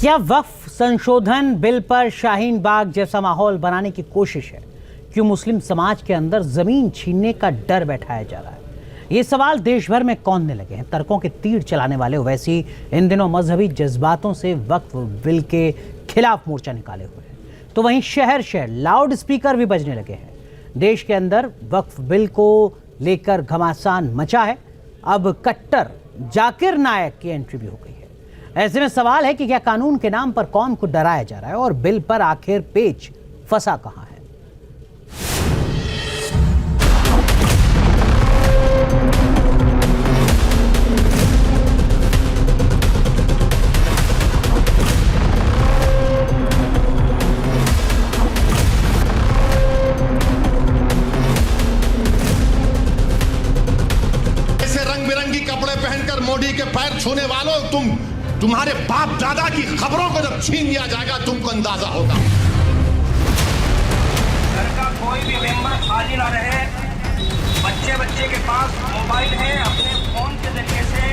क्या वक्फ संशोधन बिल पर शाहीन बाग जैसा माहौल बनाने की कोशिश है? क्यों मुस्लिम समाज के अंदर जमीन छीनने का डर बैठाया जा रहा है? ये सवाल देश भर में कौंधने लगे हैं। तर्कों के तीर चलाने वाले ओवैसी इन दिनों मजहबी जज्बातों से वक्फ बिल के खिलाफ मोर्चा निकाले हुए हैं, तो वहीं शहर शहर लाउड स्पीकर भी बजने लगे हैं। देश के अंदर वक्फ बिल को लेकर घमासान मचा है। अब कट्टर जाकिर नायक की एंट्री भी हो गई है। ऐसे में सवाल है कि क्या कानून के नाम पर कौम को डराया जा रहा है और बिल पर आखिर पेच फंसा कहां है? ऐसे रंग बिरंगी कपड़े पहनकर मोदी के पैर छूने वालों, तुम्हारे बाप दादा की खबरों को जब छीन लिया जाएगा तुमको अंदाजा होगा। घर का कोई भी मेंबर खाली ना रहे। बच्चे के पास मोबाइल है, अपने फोन के जरिए से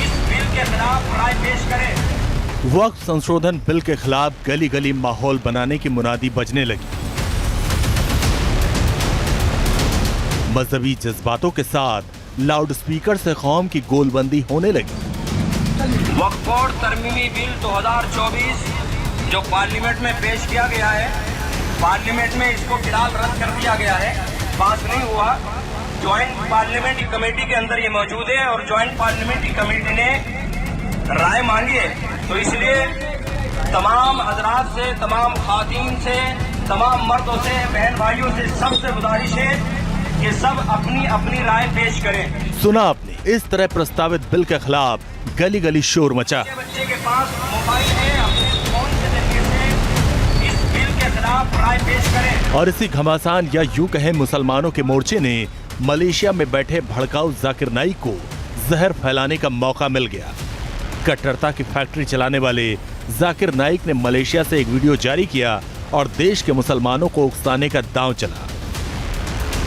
इस बिल के खिलाफ राय पेश करें। वक्फ संशोधन बिल के खिलाफ गली गली माहौल बनाने की मुनादी बजने लगी। मजहबी जज्बातों के साथ लाउड स्पीकर से कौम की गोलबंदी होने लगी। वक्फ बोर्ड तरमीमी बिल 2024 जो पार्लियामेंट में पेश किया गया है, पार्लियामेंट में इसको फिलहाल रद्द कर दिया गया है, पास नहीं हुआ। ज्वाइंट पार्लियामेंट्री कमेटी के अंदर ये मौजूद है और ज्वाइंट पार्लियामेंट्री कमेटी ने राय मांगी है। तो इसलिए तमाम हजरात से, तमाम खातीन से, तमाम मर्दों से, बहन भाइयों से सबसे गुजारिश है कि सब अपनी अपनी राय पेश करें। सुना आपने, इस तरह प्रस्तावित बिल के खिलाफ गली गली शोर मचा। बच्चे के पास मोबाइल है, अपने फोन के जरिए से इस बिल के खिलाफ राय पेश करें। और इसी घमासान या यूं कहें मुसलमानों के मोर्चे ने मलेशिया में बैठे भड़काऊ जाकिर नाइक को जहर फैलाने का मौका मिल गया। कट्टरता की फैक्ट्री चलाने वाले जाकिर नाइक ने मलेशिया से एक वीडियो जारी किया और देश के मुसलमानों को उकसाने का दांव चला।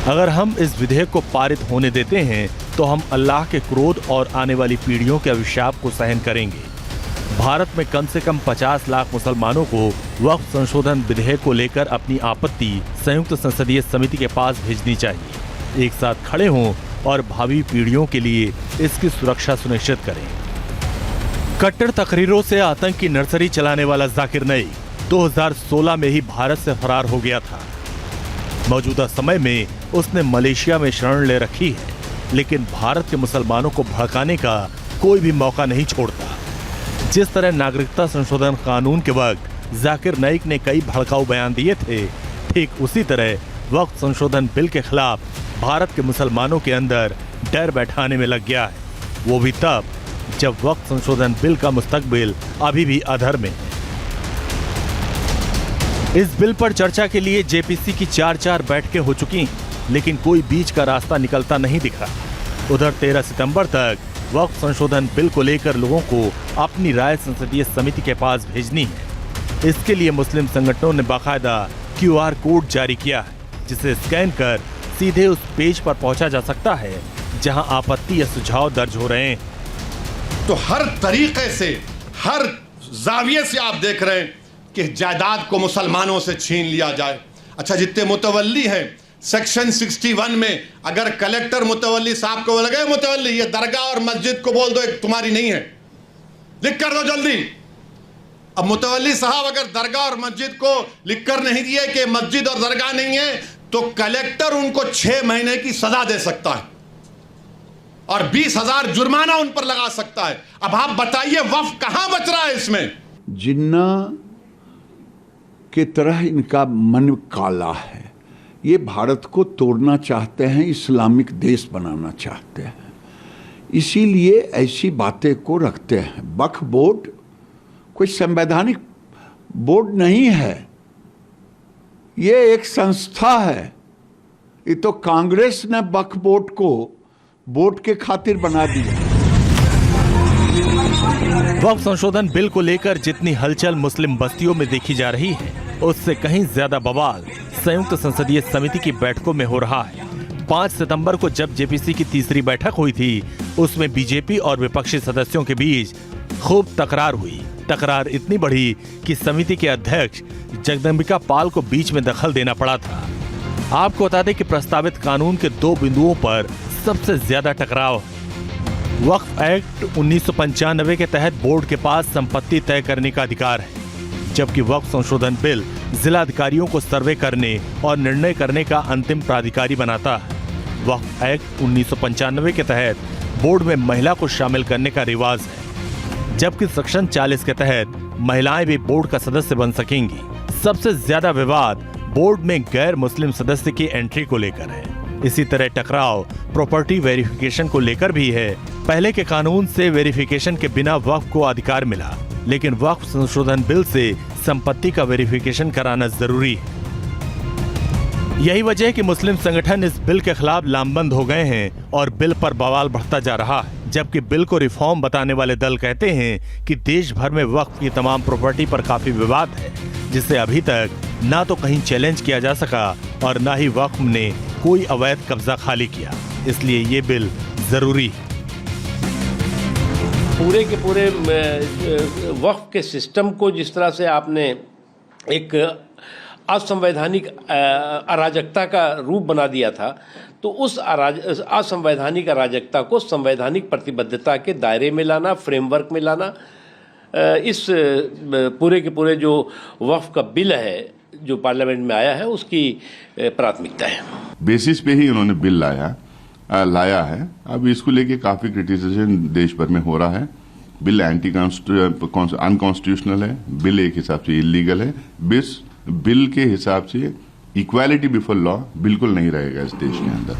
अगर हम इस विधेयक को पारित होने देते हैं तो हम अल्लाह के क्रोध और आने वाली पीढ़ियों के अभिशाप को सहन करेंगे। भारत में कम से कम 50 लाख मुसलमानों को वक्फ संशोधन विधेयक को लेकर अपनी आपत्ति संयुक्त संसदीय समिति के पास भेजनी चाहिए। एक साथ खड़े हों और भावी पीढ़ियों के लिए इसकी सुरक्षा सुनिश्चित करें। कट्टर तकरीरों से आतंक की नर्सरी चलाने वाला जाकिर नाइक 2016 में ही भारत से फरार हो गया था। मौजूदा समय में उसने मलेशिया में शरण ले रखी है, लेकिन भारत के मुसलमानों को भड़काने का कोई भी मौका नहीं छोड़ता। जिस तरह नागरिकता संशोधन कानून के वक्त जाकिर नाइक ने कई भड़काऊ बयान दिए थे, ठीक उसी तरह वक्फ संशोधन बिल के खिलाफ भारत के मुसलमानों के अंदर डर बैठाने में लग गया है। वो भी तब जब वक्फ संशोधन बिल का मुस्तकबिल अभी भी अधर में है। इस बिल पर चर्चा के लिए जेपीसी की 4 बैठकें हो चुकी हैं, लेकिन कोई बीच का रास्ता निकलता नहीं दिख रहा। उधर 13 सितंबर तक वक्फ संशोधन बिल को लेकर लोगों को अपनी राय संसदीय समिति के पास भेजनी है। इसके लिए मुस्लिम संगठनों ने बाकायदा QR कोड जारी किया है, जिसे स्कैन कर सीधे उस पेज पर पहुंचा जा सकता है जहां आपत्ति या सुझाव दर्ज हो रहे हैं। तो हर तरीके से, हर जाविये से आप देख रहे हैं कि जायदाद को मुसलमानों से छीन लिया जाए। अच्छा, जितने मुतवल्ली हैं, सेक्शन 61 में अगर कलेक्टर मुतवल्ली साहब को लगे मुतवल्ली ये दरगाह और मस्जिद को बोल दो एक तुम्हारी नहीं है, लिख कर दो जल्दी। अब मुतवल्ली साहब अगर दरगाह और मस्जिद को लिख कर नहीं दिए कि मस्जिद और दरगाह नहीं है, तो कलेक्टर उनको 6 महीने की सजा दे सकता है और 20,000 जुर्माना उन पर लगा सकता है। अब आप बताइए वक्फ कहां बच रहा है इसमें? जिन्ना की तरह इनका मन काला है। ये भारत को तोड़ना चाहते हैं, इस्लामिक देश बनाना चाहते हैं, इसीलिए ऐसी बातें को रखते हैं। वक्फ बोर्ड कोई संवैधानिक बोर्ड नहीं है, ये एक संस्था है। ये तो कांग्रेस ने वक्फ बोर्ड को वोट के खातिर बना दिया। वक्फ संशोधन बिल को लेकर जितनी हलचल मुस्लिम बस्तियों में देखी जा रही है, उससे कहीं ज्यादा बवाल संयुक्त संसदीय समिति की बैठकों में हो रहा है। 5 सितंबर को जब जेपीसी की तीसरी बैठक हुई थी, उसमें बीजेपी और विपक्षी सदस्यों के बीच खूब तकरार हुई। तकरार इतनी बढ़ी कि समिति के अध्यक्ष जगदम्बिका पाल को बीच में दखल देना पड़ा था। आपको बता दें कि प्रस्तावित कानून के 2 बिंदुओं पर सबसे ज्यादा टकराव। वक्फ एक्ट 1995 के तहत बोर्ड के पास संपत्ति तय करने का अधिकार है, जबकि वक्फ संशोधन बिल जिलाधिकारियों को सर्वे करने और निर्णय करने का अंतिम प्राधिकारी बनाता है। वक्फ एक्ट 1995 के तहत बोर्ड में महिला को शामिल करने का रिवाज है, जबकि सेक्शन 40 के तहत महिलाएं भी बोर्ड का सदस्य बन सकेंगी। सबसे ज्यादा विवाद बोर्ड में गैर मुस्लिम सदस्य की एंट्री को लेकर है। इसी तरह टकराव प्रॉपर्टी वेरिफिकेशन को लेकर भी है। पहले के कानून से वेरिफिकेशन के बिना वक्फ को अधिकार मिला, लेकिन वक्फ संशोधन बिल से संपत्ति का वेरिफिकेशन कराना जरूरी है। यही वजह है कि मुस्लिम संगठन इस बिल के खिलाफ लामबंद हो गए हैं और बिल पर बवाल बढ़ता जा रहा है, जबकि बिल को रिफॉर्म बताने वाले दल कहते हैं कि देश भर में वक्फ की तमाम प्रॉपर्टी पर काफी विवाद है, जिसे अभी तक ना तो कहीं चैलेंज किया जा सका और ना ही वक्फ ने कोई अवैध कब्जा खाली किया। इसलिए ये बिल जरूरी है। पूरे के पूरे वक्फ के सिस्टम को जिस तरह से आपने एक असंवैधानिक अराजकता का रूप बना दिया था, तो उस असंवैधानिक अराजकता को संवैधानिक प्रतिबद्धता के दायरे में लाना, फ्रेमवर्क में लाना, इस पूरे के पूरे जो वक्फ का बिल है जो पार्लियामेंट में आया है उसकी प्राथमिकता है। बेसिस पे ही उन्होंने बिल लाया है। अब इसको लेके काफी क्रिटिसिज्म देश भर में हो रहा है। बिल अनकॉन्स्टिट्यूशनल है, बिल एक हिसाब से इलीगल है। बिल के हिसाब से इक्वालिटी बिफोर लॉ बिल्कुल नहीं रहेगा इस देश के अंदर।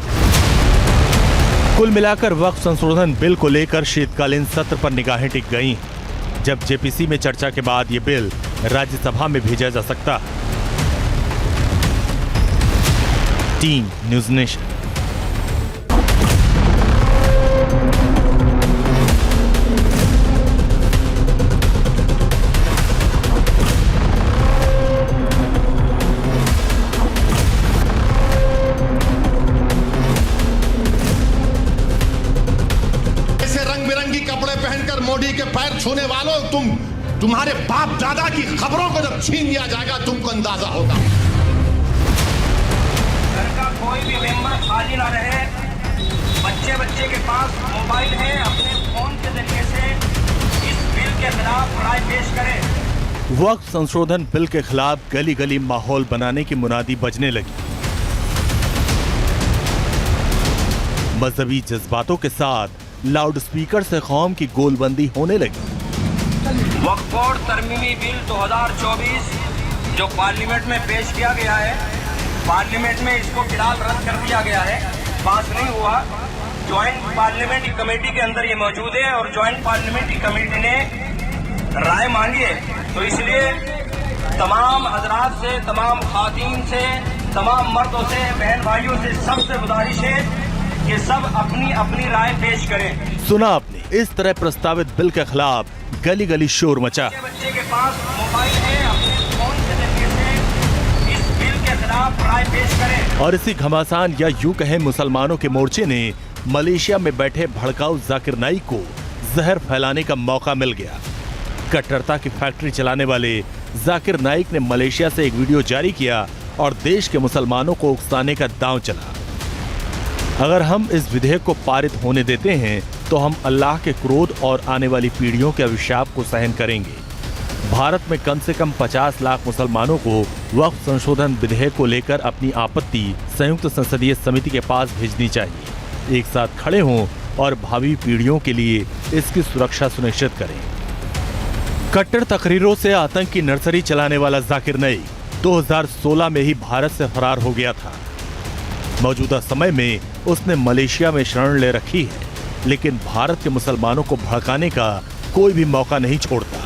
कुल मिलाकर वक्फ संशोधन बिल को लेकर शीतकालीन सत्र पर निगाहें टिक गईं। जब जेपीसी में चर्चा के बाद ये बिल राज्यसभा में भेजा जा सकता है। Team news nation. मोदी के पैर छूने वालों, तुम्हारे बाप दादा की खबरों को जब छीन लिया जाएगा तुमको अंदाजा होगा। घर का कोई भी मेंबर खाली ना रहे। बच्चे के पास मोबाइल है, अपने फोन के जरिए से इस बिल के खिलाफ राय पेश करें। वक्फ संशोधन बिल के खिलाफ गली गली माहौल बनाने की मुनादी बजने लगी। मजहबी जज्बातों के साथ लाउडस्पीकर से कौम की गोलबंदी होने लगी। वक्फ बोर्ड तरमीमी बिल 2024 जो पार्लियामेंट में पेश किया गया है, पार्लियामेंट में इसको फिलहाल रद्द कर दिया गया है, पास नहीं हुआ। ज्वाइंट पार्लियामेंट्री कमेटी के अंदर ये मौजूद है और ज्वाइंट पार्लियामेंट्री कमेटी ने राय मांगी है। तो इसलिए तमाम हजरात से, तमाम खातीन से, तमाम मर्दों से, बहन भाइयों से सबसे गुजारिश है कि सब अपनी अपनी राय पेश करें। सुना आपने, इस तरह प्रस्तावित बिल के खिलाफ गली गली शोर मचा। बच्चे के पास मोबाइल है, अपने फोन के जरिए से इस बिल के खिलाफ राय पेश करें। और इसी घमासान या यूं कहें मुसलमानों के मोर्चे ने मलेशिया में बैठे भड़काऊ जाकिर नाइक को जहर फैलाने का मौका मिल गया। कट्टरता की फैक्ट्री चलाने वाले जाकिर नाइक ने मलेशिया से एक वीडियो जारी किया और देश के मुसलमानों को उकसाने का दांव चला। अगर हम इस विधेयक को पारित होने देते हैं तो हम अल्लाह के क्रोध और आने वाली पीढ़ियों के अभिशाप को सहन करेंगे। भारत में कम से कम 50 लाख मुसलमानों को वक्फ संशोधन विधेयक को लेकर अपनी आपत्ति संयुक्त संसदीय समिति के पास भेजनी चाहिए। एक साथ खड़े हों और भावी पीढ़ियों के लिए इसकी सुरक्षा सुनिश्चित करें। कट्टर तकरीरों से आतंक की नर्सरी चलाने वाला जाकिर नाइक 2016 में ही भारत से फरार हो गया था। मौजूदा समय में उसने मलेशिया में शरण ले रखी है, लेकिन भारत के मुसलमानों को भड़काने का कोई भी मौका नहीं छोड़ता।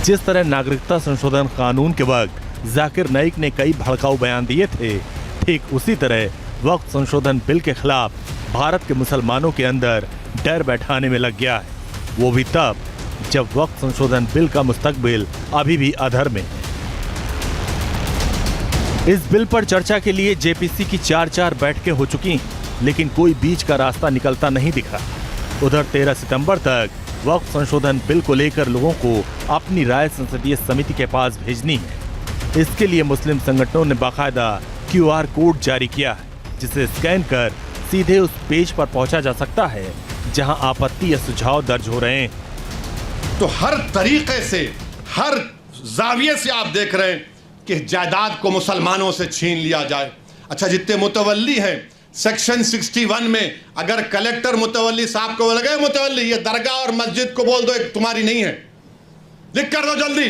जिस तरह नागरिकता संशोधन कानून के वक्त जाकिर नाइक ने कई भड़काऊ बयान दिए थे, ठीक उसी तरह वक्फ संशोधन बिल के खिलाफ भारत के मुसलमानों के अंदर डर बैठाने में लग गया है, वो भी तब जब वक्फ संशोधन बिल का मुस्तकबिल अभी भी अधर में है। इस बिल पर चर्चा के लिए जेपीसी की 4 बैठकें हो चुकी हैं, लेकिन कोई बीच का रास्ता निकलता नहीं दिखा। उधर 13 सितंबर तक वक्फ संशोधन बिल को लेकर लोगों को अपनी राय संसदीय समिति के पास भेजनी है। इसके लिए मुस्लिम संगठनों ने बाकायदा QR कोड जारी किया है, जिसे स्कैन कर सीधे उस पेज पर पहुंचा जा सकता है जहां आपत्ति या सुझाव दर्ज हो रहे हैं। तो हर तरीके से, हर जाविये से आप देख रहे हैं कि जायदाद को मुसलमानों से छीन लिया जाए। अच्छा, जितने मुतवल्ली हैं, सेक्शन 61 में अगर कलेक्टर मुतवल्ली साहब को लगे मुतवल्ली ये दरगाह और मस्जिद को बोल दो एक तुम्हारी नहीं है, लिख कर दो जल्दी।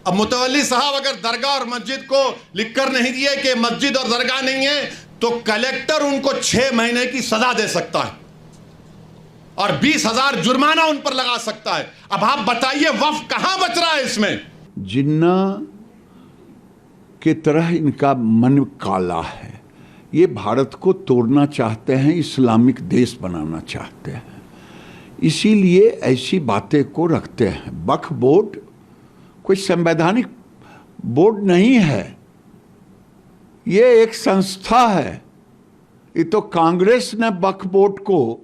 अब मुतवल्ली साहब अगर दरगाह और मस्जिद को लिख कर नहीं दिए कि मस्जिद और दरगाह नहीं है, तो कलेक्टर उनको 6 महीने की सजा दे सकता है और 20,000 जुर्माना उन पर लगा सकता है। अब आप बताइए वक्फ कहां बच रहा है इसमें? जिन्ना के तरह इनका मन काला है। ये भारत को तोड़ना चाहते हैं, इस्लामिक देश बनाना चाहते हैं, इसीलिए ऐसी बातें को रखते हैं। वक्फ बोर्ड कोई संवैधानिक बोर्ड नहीं है, ये एक संस्था है। ये तो कांग्रेस ने वक्फ बोर्ड को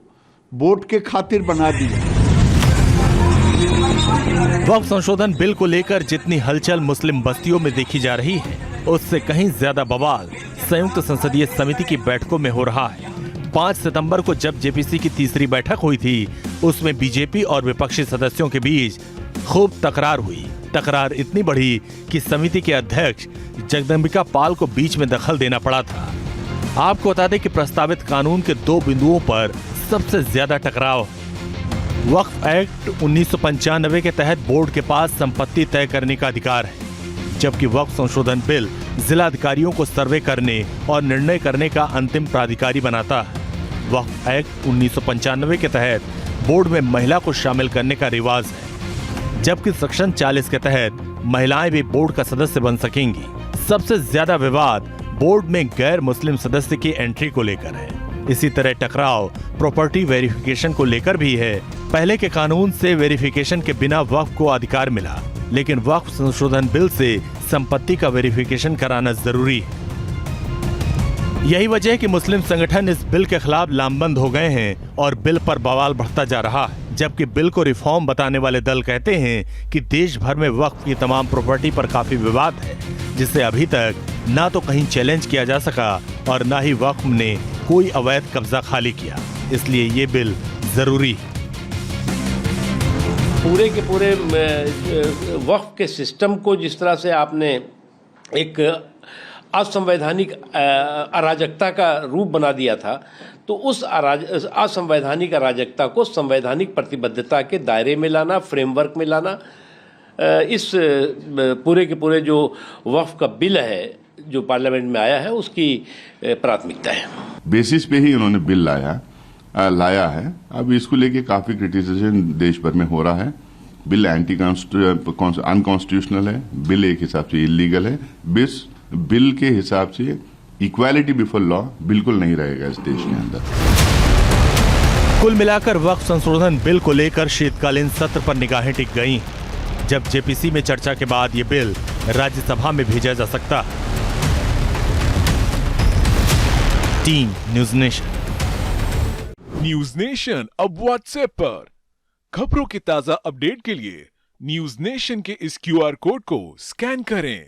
वोट के खातिर बना दिया। वक्फ संशोधन बिल को लेकर जितनी हलचल मुस्लिम बस्तियों में देखी जा रही है, उससे कहीं ज्यादा बवाल संयुक्त संसदीय समिति की बैठकों में हो रहा है। 5 सितंबर को जब जेपीसी की तीसरी बैठक हुई थी, उसमें बीजेपी और विपक्षी सदस्यों के बीच खूब तकरार हुई। तकरार इतनी बढ़ी कि समिति के अध्यक्ष जगदम्बिका पाल को बीच में दखल देना पड़ा था। आपको बता दें कि प्रस्तावित कानून के 2 बिंदुओं पर सबसे ज्यादा टकराव। वक्फ एक्ट 1995 के तहत बोर्ड के पास संपत्ति तय करने का अधिकार है, जबकि वक्फ संशोधन बिल जिला अधिकारियों को सर्वे करने और निर्णय करने का अंतिम प्राधिकारी बनाता है। वक्फ एक्ट 1995 के तहत बोर्ड में महिला को शामिल करने का रिवाज है, जबकि सेक्शन 40 के तहत महिलाएं भी बोर्ड का सदस्य बन सकेंगी। सबसे ज्यादा विवाद बोर्ड में गैर मुस्लिम सदस्य की एंट्री को लेकर है। इसी तरह टकराव प्रॉपर्टी वेरिफिकेशन को लेकर भी है। पहले के कानून से वेरिफिकेशन के बिना वक्फ को अधिकार मिला, लेकिन वक्फ संशोधन बिल से संपत्ति का वेरिफिकेशन कराना जरूरी है। यही वजह है कि मुस्लिम संगठन इस बिल के खिलाफ लामबंद हो गए हैं और बिल पर बवाल बढ़ता जा रहा है, जबकि बिल को रिफॉर्म बताने वाले दल कहते हैं कि देश भर में वक्फ की तमाम प्रॉपर्टी पर काफी विवाद है, जिसे अभी तक ना तो कहीं चैलेंज किया जा सका और ना ही वक्फ ने कोई अवैध कब्जा खाली किया। इसलिए ये बिल जरूरी है। पूरे के पूरे वक्फ के सिस्टम को जिस तरह से आपने एक असंवैधानिक अराजकता का रूप बना दिया था, तो उस असंवैधानिक अराजकता को संवैधानिक प्रतिबद्धता के दायरे में लाना, फ्रेमवर्क में लाना, इस पूरे के पूरे जो वक्फ का बिल है जो पार्लियामेंट में आया है, उसकी प्राथमिकता है। बेसिस पे ही उन्होंने बिल लाया है। अब इसको लेके काफी क्रिटिसिज्म देश भर में हो रहा है। बिल अनकॉन्स्टिट्यूशनल है, बिल एक हिसाब से इलीगल है। बिल के हिसाब से इक्वालिटी बिफोर लॉ बिल्कुल नहीं रहेगा इस देश के अंदर। कुल मिलाकर वक्फ संशोधन बिल को लेकर शीतकालीन सत्र पर निगाहें टिक गईं, जब जेपीसी में चर्चा के बाद ये बिल राज्यसभा में भेजा जा सकता है। Team news nation. News nation अब व्हाट्सएप पर खबरों के ताजा अपडेट के लिए न्यूज़ नेशन के इस QR कोड को स्कैन करें।